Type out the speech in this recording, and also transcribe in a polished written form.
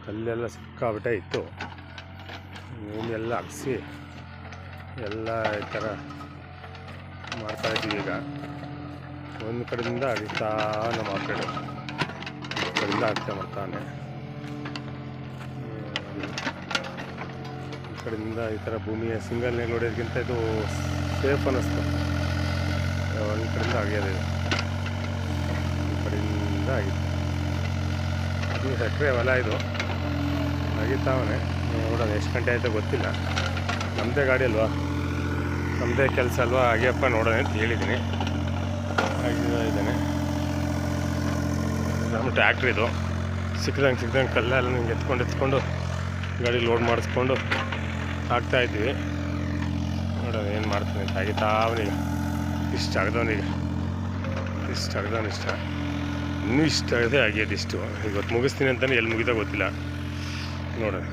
ಕಲ್ಲೆಲ್ಲ ಸಿಕ್ಕಾಬಿಟ್ಟೆ ಇತ್ತು. ಭೂಮಿ ಎಲ್ಲ ಅಗಸಿ ಎಲ್ಲ ಈ ಥರ ಮಾಡ್ತಾಯಿದ್ದೀವಿ. ಈಗ ಒಂದು ಕಡೆಯಿಂದ ಅರಿತಾ ನಮ್ಮ ಆಪರೇಟು ಒಂದು ಕಡೆಯಿಂದ ಆಗ್ತಾ ಮಾಡ್ತಾನೆ. ಈ ಕಡೆಯಿಂದ ಈ ಥರ ಭೂಮಿಯ ಸಿಂಗಲ್ ನೇಲ್ ಹೊಡೆಯೋದಕ್ಕಿಂತ ಇದು ಸೇಫ್ ಅನ್ನಿಸ್ತು. ಒಂದು ಕಡೆಯಿಂದ ಆಗ್ಯದ, ಇದು ಈ ಕಡೆಯಿಂದ ಆಗಿತ್ತು. 15 ಎಕರೆ ಹೊಲ ಇದು ಆಗಿತ್ತಾವನೆ. ನೋಡೋಣ ಎಷ್ಟು ಗಂಟೆ ಆಯಿತು ಗೊತ್ತಿಲ್ಲ. ನಮ್ಮದೇ ಗಾಡಿ ಅಲ್ವಾ, ನಮ್ಮದೇ ಕೆಲಸ ಅಲ್ವಾ, ಹಾಗೆಯಪ್ಪ ನೋಡೋಣ ಅಂತ ಹೇಳಿದ್ದೀನಿ. ಆಗಿದ್ದಾನೆ ನಮ್ಮ ಟ್ಯಾಕ್ಟ್ರಿ ಇದು. ಸಿಕ್ಕಿದಂಗೆ ಕಲ್ಲೆಲ್ಲ ನಿಂಗೆ ಎತ್ಕೊಂಡು ಗಾಡಿ ಲೋಡ್ ಮಾಡಿಸ್ಕೊಂಡು ಹಾಕ್ತಾಯಿದ್ವಿ. ನೋಡೋಣ ಏನು ಮಾಡ್ತೀನಿ ಅಂತ. ಆಗಿತ್ತಾವನೀಗ ಇಷ್ಟು ಆಗದವನೀಗ ಇಷ್ಟ ಇನ್ನೂ ಇಷ್ಟ ಆಗದೆ ಆಗ್ಯದ. ಇಷ್ಟು ಇವತ್ತು ಮುಗಿಸ್ತೀನಿ ಅಂತಲೇ ಎಲ್ಲಿ ಮುಗಿದ ಗೊತ್ತಿಲ್ಲ. ನೋಡೋಣ.